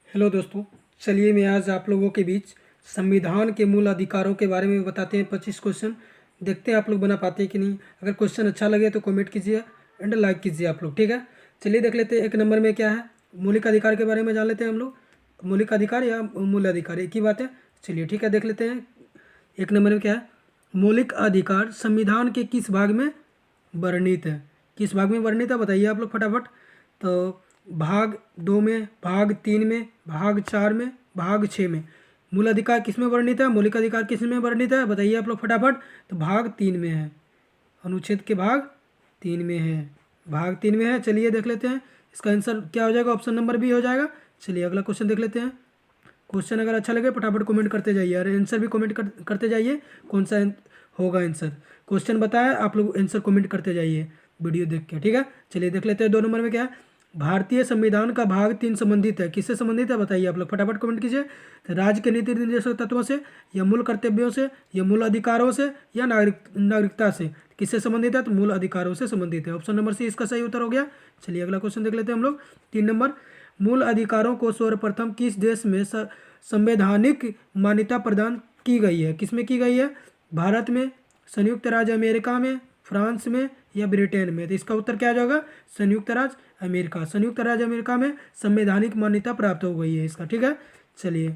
Hello दोस्तों, चलिए मैं आज आप लोगों के बीच संविधान के मूल अधिकारों के बारे में बताते हैं 25 क्वेश्चन। देखते हैं आप लोग बना पाते हैं कि नहीं। अगर क्वेश्चन अच्छा लगे तो कमेंट कीजिए एंड लाइक कीजिए आप लोग, ठीक है। चलिए देख लेते हैं। एक नंबर में क्या है, मौलिक अधिकार के बारे में जान लेते हैं हम लोग। मौलिक अधिकार या मूल अधिकार एक ही बात है। चलिए ठीक है, देख लेते हैं। एक नंबर में क्या है, मौलिक अधिकार संविधान के किस भाग में वर्णित है। किस भाग में वर्णित है बताइए आप लोग फटाफट। तो भाग 2 में, भाग 3 में, भाग 4 में, भाग 6 में। मूल अधिकार किस में वर्णित है, मौलिक अधिकार किस में वर्णित है बताइए आप लोग फटाफट। तो भाग 3 में है, अनुच्छेद के भाग 3 में है। भाग 3 में है। चलिए देख लेते हैं इसका आंसर क्या हो जाएगा, ऑप्शन नंबर बी हो जाएगा। चलिए अगला क्वेश्चन देख लेते हैं। क्वेश्चन अगर अच्छा लगे फटाफट कमेंट करते जाइए और आंसर भी कमेंट करते जाइए। कौन सा होगा आंसर, क्वेश्चन बताया आप लोग आंसर कमेंट करते जाइए वीडियो देख के, ठीक है। चलिए देख लेते हैं 2 नंबर में क्या है, भारतीय संविधान का भाग 3 संबंधित है। किससे संबंधित है बताइए आप लोग फटाफट कमेंट कीजिए। तो राज्य के नीति निर्देशक तत्वों से, या मूल कर्तव्यों से, या मूल अधिकारों से, या नागरिकता से। किससे संबंधित है, तो मूल अधिकारों से संबंधित है। ऑप्शन नंबर सी इसका सही उत्तर हो गया। चलिए अगला क्वेश्चन देख लेते हैं हम लोग। 3 नंबर, मूल अधिकारों को सर्वप्रथम किस देश में संवैधानिक मान्यता प्रदान की गई है। किसमें की गई है, भारत में, संयुक्त राज्य अमेरिका में, फ्रांस में, या ब्रिटेन में। तो इसका उत्तर क्या जाएगा, संयुक्त राज्य अमेरिका। संयुक्त राज्य अमेरिका में संवैधानिक मान्यता प्राप्त हो गई है इसका, ठीक है। चलिए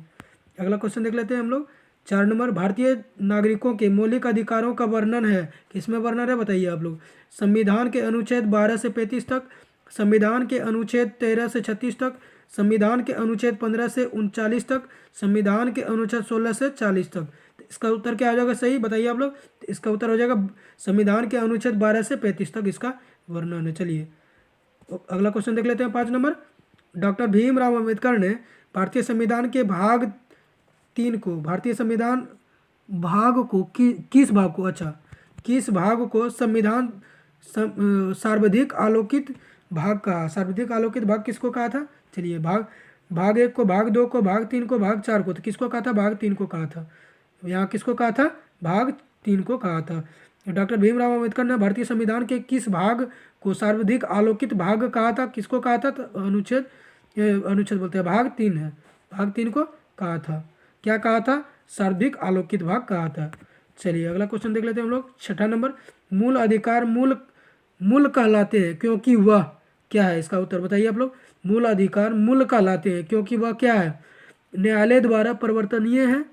अगला क्वेश्चन देख लेते हैं हम लोग। 4 नंबर, भारतीय नागरिकों के मौलिक अधिकारों का वर्णन है। किसमें वर्णन है बताइए आप लोग। संविधान के अनुच्छेद 12 से 35 तक, संविधान के अनुच्छेद 13 से 36 तक, संविधान के अनुच्छेद 15 से 39 तक, संविधान के अनुच्छेद 16 से 40 तक। तो इसका उत्तर क्या हो जाएगा सही बताइए आप लोग। तो इसका उत्तर हो जाएगा संविधान के अनुच्छेद 12 से 35 तक इसका वर्णन है। चलिए अगला क्वेश्चन देख लेते हैं 5 नंबर, डॉक्टर भीमराव अम्बेडकर ने भारतीय संविधान के भाग 3 को, भारतीय संविधान भाग को किस भाग को, अच्छा किस भाग को संविधान सर्वाधिक आलोकित भाग कहा। सर्वाधिक आलोकित भाग किसको कहा था। चलिए भाग 1 को, भाग 2 को, भाग 3 को, भाग 4 को। तो किसको कहा था, भाग 3 को कहा था। यहाँ किसको कहा था, भाग 3 को कहा था। डॉक्टर भीमराव अम्बेडकर ने भारतीय संविधान के किस भाग को सर्वाधिक आलोकित भाग कहा था, किसको कहा था। तो अनुच्छेद बोलते हैं, भाग 3 है, भाग 3 को कहा था। क्या कहा था, सर्वाधिक आलोकित भाग कहा था। चलिए अगला क्वेश्चन देख लेते हैं हम लोग। 6ठा नंबर, मूल अधिकार मूल मूल कहलाते हैं क्योंकि वह क्या है। इसका उत्तर बताइए आप लोग। मूल अधिकार मूल कहलाते हैं क्योंकि वह क्या है, न्यायालय द्वारा परिवर्तनीय है,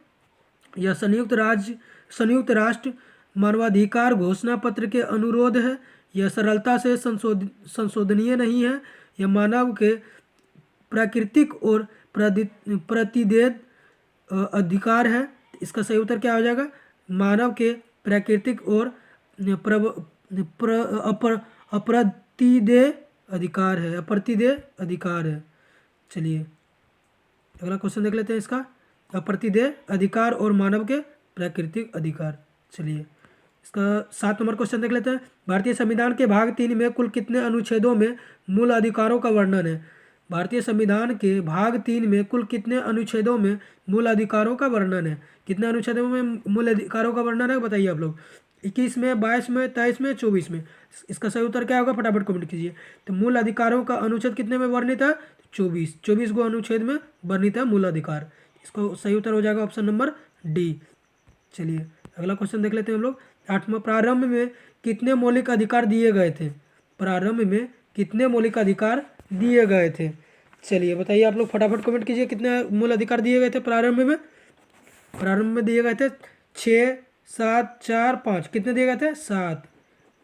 या संयुक्त राष्ट्र मानवाधिकार घोषणा पत्र के अनुरोध है, या सरलता से संशोधनीय नहीं है, या मानव के प्राकृतिक और प्रतिदेद अधिकार है। इसका सही उत्तर क्या हो जाएगा, मानव के प्राकृतिक और अप्रतिदेय अधिकार है, अप्रतिदेय अधिकार है। चलिए अगला क्वेश्चन देख लेते हैं इसका, अप्रतिदेय अधिकार और मानव के प्राकृतिक अधिकार। चलिए इसका 7 नंबर क्वेश्चन देख लेते हैं। भारतीय संविधान के भाग 3 में कुल कितने अनुच्छेदों में मूल अधिकारों का वर्णन है। भारतीय संविधान के भाग 3 में कुल कितने अनुच्छेदों में मूल अधिकारों का वर्णन है। कितने अनुच्छेदों में मूल अधिकारों का वर्णन है बताइए आप लोग। 21 में, 22 में, 23 में, 24 में। इसका सही उत्तर क्या होगा फटाफट कमेंट कीजिए। तो मूल अधिकारों का अनुच्छेद कितने में वर्णित है, 24 को अनुच्छेद में वर्णित है मूल अधिकार। इसको सही उत्तर हो जाएगा ऑप्शन नंबर डी। चलिए अगला क्वेश्चन देख लेते हैं हम लोग। 8वां, प्रारंभ में कितने मौलिक अधिकार दिए गए थे। प्रारंभ में कितने मौलिक अधिकार दिए गए थे। चलिए बताइए आप लोग फटाफट कमेंट कीजिए, कितने मूल अधिकार दिए गए थे प्रारंभ में। प्रारंभ में दिए गए थे 6, 7, 4, 5। कितने दिए गए थे, 7।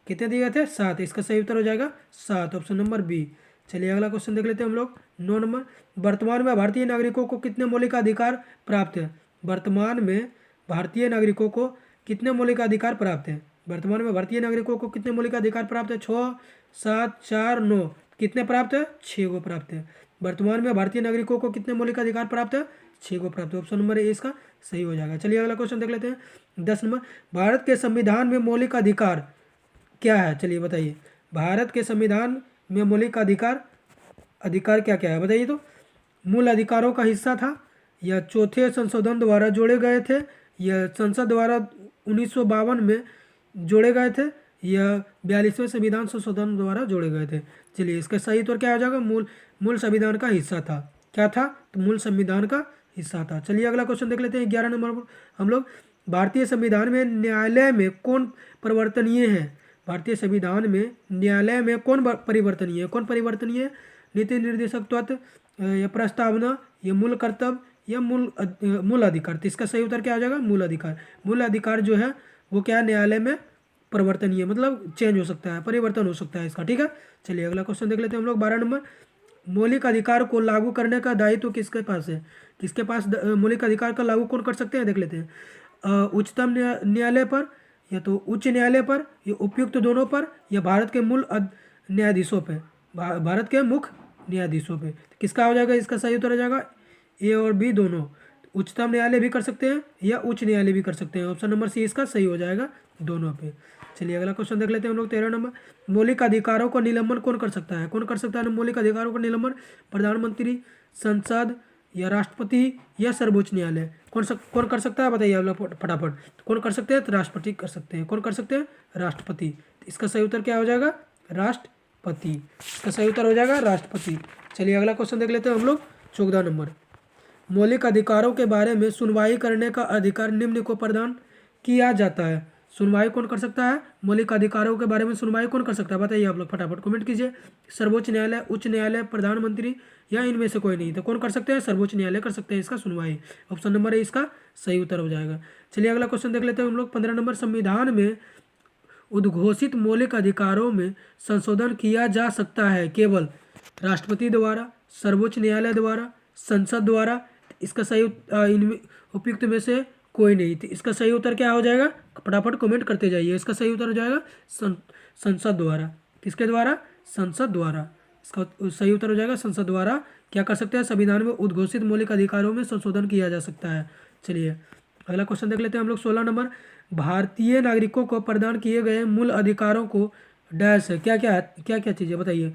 कितने दिए गए थे, 7। इसका सही उत्तर हो जाएगा 7, ऑप्शन नंबर बी। चलिए अगला क्वेश्चन देख लेते हैं हम लोग। 9 नंबर, वर्तमान में भारतीय नागरिकों को कितने मौलिक अधिकार प्राप्त है। वर्तमान में भारतीय नागरिकों को कितने मौलिक अधिकार प्राप्त हैं। वर्तमान में भारतीय नागरिकों को कितने मौलिक अधिकार प्राप्त है, 6, 7, 4, 9। कितने प्राप्त है, 6 को प्राप्त है। वर्तमान में भारतीय नागरिकों को कितने मौलिक अधिकार प्राप्त है, 6 को प्राप्त है। ऑप्शन नंबर ए इसका सही हो जाएगा। चलिए अगला क्वेश्चन देख लेते हैं। 10 नंबर, भारत के संविधान में मौलिक अधिकार क्या है। चलिए बताइए, भारत के संविधान में मौलिक अधिकार क्या क्या है बताइए। तो मूल अधिकारों का हिस्सा था, या चौथे संशोधन द्वारा जोड़े गए थे, या संसद द्वारा 1952 में जोड़े गए थे, या 42वें संविधान संशोधन द्वारा जोड़े गए थे। चलिए इसका सही उत्तर क्या हो जाएगा, मूल संविधान का हिस्सा था। क्या था, तो मूल संविधान का हिस्सा था। चलिए अगला क्वेश्चन देख लेते हैं 11 नंबर पर हम लोग। भारतीय संविधान में न्यायालय में कौन परिवर्तनीय है? भारतीय संविधान में न्यायालय में कौन परिवर्तनीय है? कौन परिवर्तनीय है? नीति निर्देशक तत्व या प्रस्तावना या मूल कर्तव्य या मूल अधिकार। तो इसका सही उत्तर क्या हो जाएगा? मूल अधिकार। मूल अधिकार जो है वो क्या है? न्यायालय में परिवर्तनीय, मतलब चेंज हो सकता है, परिवर्तन हो सकता है इसका। ठीक है, चलिए अगला क्वेश्चन देख लेते हैं हम लोग 12 नंबर। मौलिक अधिकार को लागू करने का दायित्व किसके पास है? किसके पास मौलिक अधिकार का लागू कौन कर सकते हैं? देख लेते हैं। उच्चतम न्यायालय पर, या तो उच्च न्यायालय पर, या उपयुक्त दोनों पर, या भारत के मूल न्यायाधीशों पे, भारत के मुख्य न्यायाधीशों पे। किसका हो जाएगा? इसका सही उत्तर हो जाएगा ए और बी दोनों। उच्चतम न्यायालय भी कर सकते हैं या उच्च न्यायालय भी कर सकते हैं। ऑप्शन नंबर सी इसका सही हो जाएगा, दोनों पे। चलिए अगला क्वेश्चन देख लेते हैं हम लोग 13 नंबर। मौलिक अधिकारों का निलंबन कौन कर सकता है? कौन कर सकता है मौलिक अधिकारों का निलंबन? प्रधानमंत्री, संसद, या राष्ट्रपति, या सर्वोच्च न्यायालय। कौन कर सकता है? बताइए आप लोग फटाफट। कौन कर सकते हैं? तो राष्ट्रपति कर सकते हैं। कौन कर सकते हैं? राष्ट्रपति। इसका सही उत्तर क्या हो जाएगा? राष्ट्रपति। इसका सही उत्तर हो जाएगा राष्ट्रपति। चलिए अगला क्वेश्चन देख लेते हैं हम लोग 14 नंबर। मौलिक अधिकारों के बारे में सुनवाई करने का अधिकार निम्न को प्रदान किया जाता है। सुनवाई कौन कर सकता है? मौलिक अधिकारों के बारे में सुनवाई कौन कर सकता है? बताइए आप लोग फटाफट कमेंट कीजिए। सर्वोच्च न्यायालय, उच्च न्यायालय, प्रधानमंत्री, या इनमें से कोई नहीं। तो कौन कर सकते हैं? सर्वोच्च न्यायालय कर सकते हैं इसका सुनवाई। ऑप्शन नंबर ए इसका सही उत्तर हो जाएगा। चलिए अगला क्वेश्चन देख लेते हैं हम लोग 15 नंबर। संविधान में उद्घोषित मौलिक अधिकारों में संशोधन किया जा सकता है केवल राष्ट्रपति द्वारा, सर्वोच्च न्यायालय द्वारा, संसद द्वारा। इसका सही इनमें उपयुक्त में से कोई नहीं। तो इसका सही उत्तर क्या हो जाएगा? फटाफट कमेंट करते जाइए। इसका सही उत्तर हो जाएगा संसद द्वारा। किसके द्वारा? संसद द्वारा। इसका सही उत्तर हो जाएगा संसद द्वारा। क्या कर सकते हैं? संविधान में उद्घोषित मौलिक अधिकारों में संशोधन किया जा सकता है। चलिए अगला क्वेश्चन देख लेते हैं हम लोग 16 नंबर। भारतीय नागरिकों को प्रदान किए गए मूल अधिकारों को डैश है। क्या क्या चीज़ें बताइए?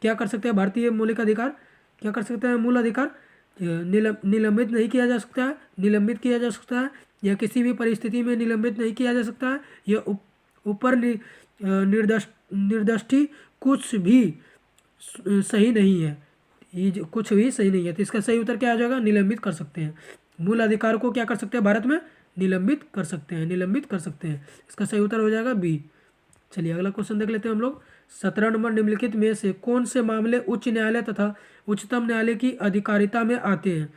क्या कर सकते हैं भारतीय मौलिक अधिकार? क्या कर सकते हैं मूल अधिकार? निलंबित नहीं किया जा सकता है, निलंबित किया जा सकता है, या किसी भी परिस्थिति में निलंबित नहीं किया जा सकता है, या ऊपर निर्दिष्ट कुछ भी सही नहीं है। ये कुछ भी सही नहीं है। तो इसका सही उत्तर क्या आ जाएगा? निलंबित कर सकते हैं। मूल अधिकार को क्या कर सकते हैं भारत में? निलंबित कर सकते हैं, निलंबित कर सकते हैं। इसका सही उत्तर हो जाएगा बी। चलिए अगला क्वेश्चन देख लेते हैं हम लोग 17 नंबर। निम्नलिखित में से कौन से मामले उच्च न्यायालय तथा उच्चतम न्यायालय की अधिकारिता में आते हैं?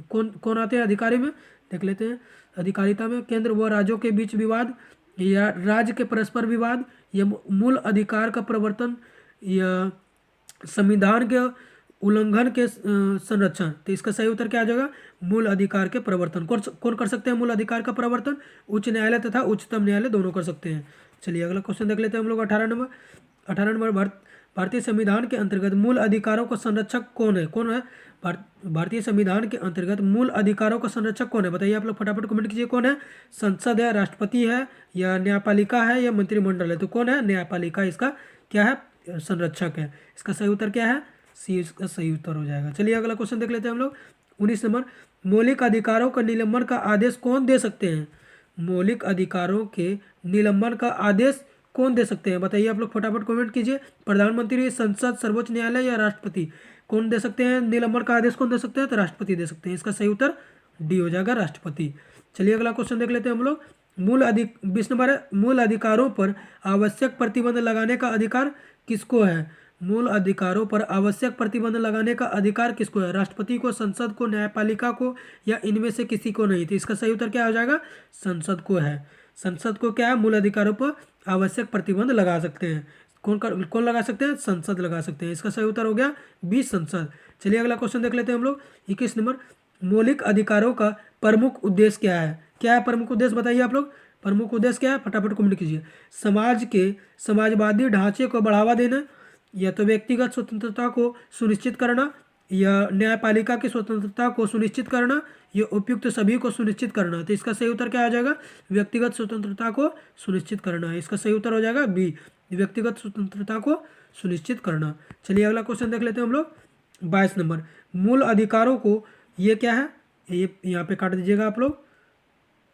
कौन आते हैं अधिकारी में? देख लेते हैं। अधिकारिता में केंद्र व राज्यों के बीच विवाद, या राज्य के परस्पर विवाद, या मूल अधिकार का प्रवर्तन, या संविधान के उल्लंघन के संरक्षण। तो इसका सही उत्तर क्या आ जाएगा? मूल अधिकार के प्रवर्तन। कौन कर सकते हैं मूल अधिकार का प्रवर्तन? उच्च न्यायालय तथा उच्चतम न्यायालय दोनों कर सकते हैं। चलिए अगला क्वेश्चन देख लेते हैं हम लोग 18 नंबर। 18 नंबर। भारतीय संविधान के अंतर्गत मूल अधिकारों का संरक्षक कौन है? कौन है भारतीय संविधान के अंतर्गत मूल अधिकारों का संरक्षक कौन है? बताइए आप लोग फटाफट कमेंट कीजिए। कौन है? संसद है, राष्ट्रपति है, या न्यायपालिका है, या मंत्रिमंडल है? तो कौन है? न्यायपालिका इसका क्या है? संरक्षक है। इसका सही उत्तर क्या है? सी इसका सही उत्तर हो जाएगा। चलिए अगला क्वेश्चन देख लेते हैं हम लोग 19 नंबर। मौलिक अधिकारों का निलंबन का आदेश कौन दे सकते हैं? मौलिक अधिकारों के निलंबन का आदेश कौन दे सकते हैं? बताइए आप लोग फटाफट कमेंट कीजिए। प्रधानमंत्री, संसद, सर्वोच्च न्यायालय, या राष्ट्रपति? कौन दे सकते हैं निलंबन का आदेश? कौन दे सकते हैं? तो राष्ट्रपति दे सकते हैं। इसका सही उत्तर डी हो जाएगा, राष्ट्रपति। चलिए अगला क्वेश्चन देख लेते हैं हम लोग 20 नंबर है। मूल अधिकारों पर आवश्यक प्रतिबंध लगाने का अधिकार किसको है? मूल अधिकारों पर आवश्यक प्रतिबंध लगाने का अधिकार किसको है? राष्ट्रपति को, संसद को, न्यायपालिका को, या इनमें से किसी को नहीं? तो इसका सही उत्तर क्या हो जाएगा? संसद को है। संसद को क्या है? मूल अधिकारों पर आवश्यक प्रतिबंध लगा सकते हैं। कौन लगा सकते हैं? संसद लगा सकते हैं। इसका सही उत्तर हो गया बी, संसद। चलिए अगला क्वेश्चन देख लेते हैं हम लोग 21 नंबर। मौलिक अधिकारों का प्रमुख उद्देश्य क्या है? क्या है प्रमुख उद्देश्य? बताइए आप लोग। प्रमुख उद्देश्य क्या है? फटाफट कमेंट कीजिए। समाज के समाजवादी ढांचे को बढ़ावा देना, या तो व्यक्तिगत स्वतंत्रता को सुनिश्चित करना, या न्यायपालिका की स्वतंत्रता को सुनिश्चित करना, या उपयुक्त सभी को सुनिश्चित करना। तो इसका सही उत्तर क्या आ जाएगा? व्यक्तिगत स्वतंत्रता को सुनिश्चित करना। इसका सही उत्तर हो जाएगा बी, व्यक्तिगत स्वतंत्रता को सुनिश्चित करना। चलिए अगला क्वेश्चन देख लेते हैं हम लोग 22 नंबर। मूल अधिकारों को, ये क्या है? ये यहाँ पे काट दीजिएगा आप लोग,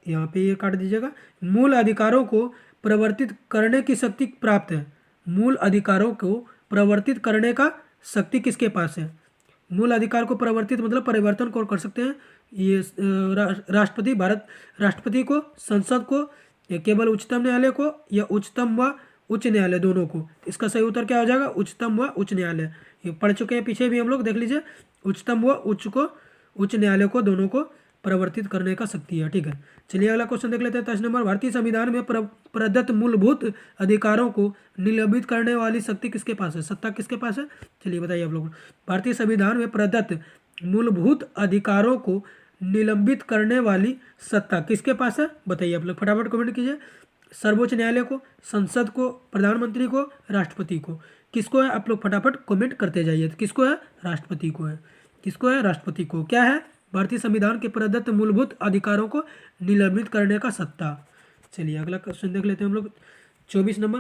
यहाँ पे ये काट दीजिएगा। मूल अधिकारों को प्रवर्तित करने की शक्ति प्राप्त है। मूल अधिकारों को प्रवर्तित करने का शक्ति किसके पास है? मूल अधिकार को परिवर्तित मतलब परिवर्तन कौन कर सकते हैं? ये राष्ट्रपति, भारत राष्ट्रपति को, संसद को, या केवल उच्चतम न्यायालय को, या उच्चतम व उच्च न्यायालय दोनों को? इसका सही उत्तर क्या हो जाएगा? उच्चतम व उच्च न्यायालय। ये पढ़ चुके हैं पीछे भी हम लोग, देख लीजिए। उच्चतम व उच्च न्यायालय को दोनों को परिवर्तित करने का शक्ति है। ठीक है, चलिए अगला क्वेश्चन देख लेते हैं। 23 नंबर, भारतीय संविधान में प्रदत्त मूलभूत अधिकारों को निलंबित करने वाली शक्ति किसके पास है? सत्ता किसके पास है? चलिए बताइए आप लोग। भारतीय संविधान में प्रदत्त मूलभूत अधिकारों को निलंबित करने वाली सत्ता किसके पास है? बताइए आप लोग, फटाफट कमेंट कीजिए। सर्वोच्च न्यायालय को, संसद को, प्रधानमंत्री को, राष्ट्रपति को? किसको है? आप लोग फटाफट कमेंट करते जाइए। तो किसको है? राष्ट्रपति को है। किसको है? राष्ट्रपति को। क्या है? भारतीय संविधान के प्रदत्त मूलभूत अधिकारों को निलंबित करने का सत्ता। चलिए अगला क्वेश्चन देख लेते हैं हम लोग। 24 नंबर,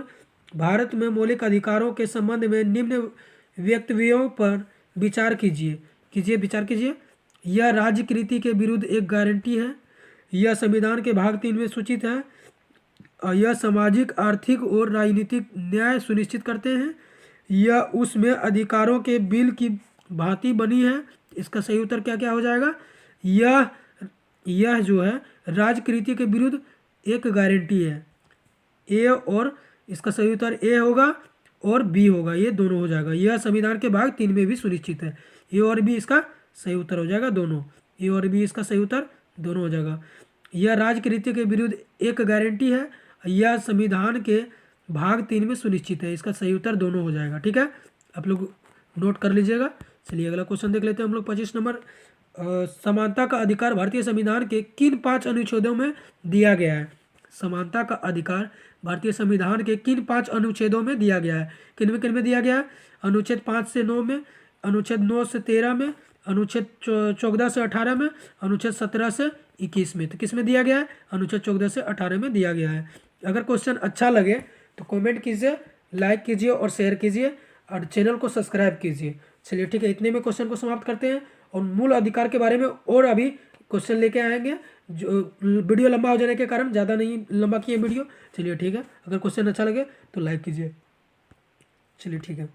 भारत में मौलिक अधिकारों के संबंध में निम्न वक्तव्यों पर विचार कीजिए। विचार कीजिए। यह राज्यकृति के विरुद्ध एक गारंटी है। यह संविधान के भाग 3 में सूचित है। यह सामाजिक, आर्थिक और राजनीतिक न्याय सुनिश्चित करते हैं। यह उसमें अधिकारों के बिल की भांति बनी है। इसका सही उत्तर क्या क्या हो जाएगा? यह जो है राज्यकृति के विरुद्ध एक गारंटी है। ए और इसका सही उत्तर ए होगा और बी होगा, ये दोनों हो जाएगा। यह संविधान के भाग 3 में भी सुनिश्चित है। ए और बी इसका सही उत्तर हो जाएगा, दोनों। ए और बी इसका सही उत्तर दोनों हो जाएगा। यह राज्यकृति के विरुद्ध एक गारंटी है। यह संविधान के भाग 3 में सुनिश्चित है। इसका सही उत्तर दोनों हो जाएगा। ठीक है, आप लोग नोट कर लीजिएगा। चलिए अगला क्वेश्चन देख लेते हैं हम लोग। 25 नंबर, समानता का अधिकार भारतीय संविधान के किन 5 अनुच्छेदों में दिया गया है? समानता का अधिकार भारतीय संविधान के किन 5 अनुच्छेदों में दिया गया है? किन में दिया गया है? अनुच्छेद 5 से 9 में, अनुच्छेद 9 से 13 में, अनुच्छेद 14 से 18 में, अनुच्छेद 17 से 21 में। तो किस में दिया गया है? अनुच्छेद 14 से 18 में दिया गया है। अगर क्वेश्चन अच्छा लगे तो कमेंट कीजिए, लाइक कीजिए और शेयर कीजिए और चैनल को सब्सक्राइब कीजिए। चलिए ठीक है, इतने में क्वेश्चन को समाप्त करते हैं और मूल अधिकार के बारे में और अभी क्वेश्चन लेके आएंगे। जो वीडियो लंबा हो जाने के कारण ज़्यादा नहीं लंबा किए वीडियो। चलिए ठीक है, अगर क्वेश्चन अच्छा लगे तो लाइक कीजिए। चलिए ठीक है।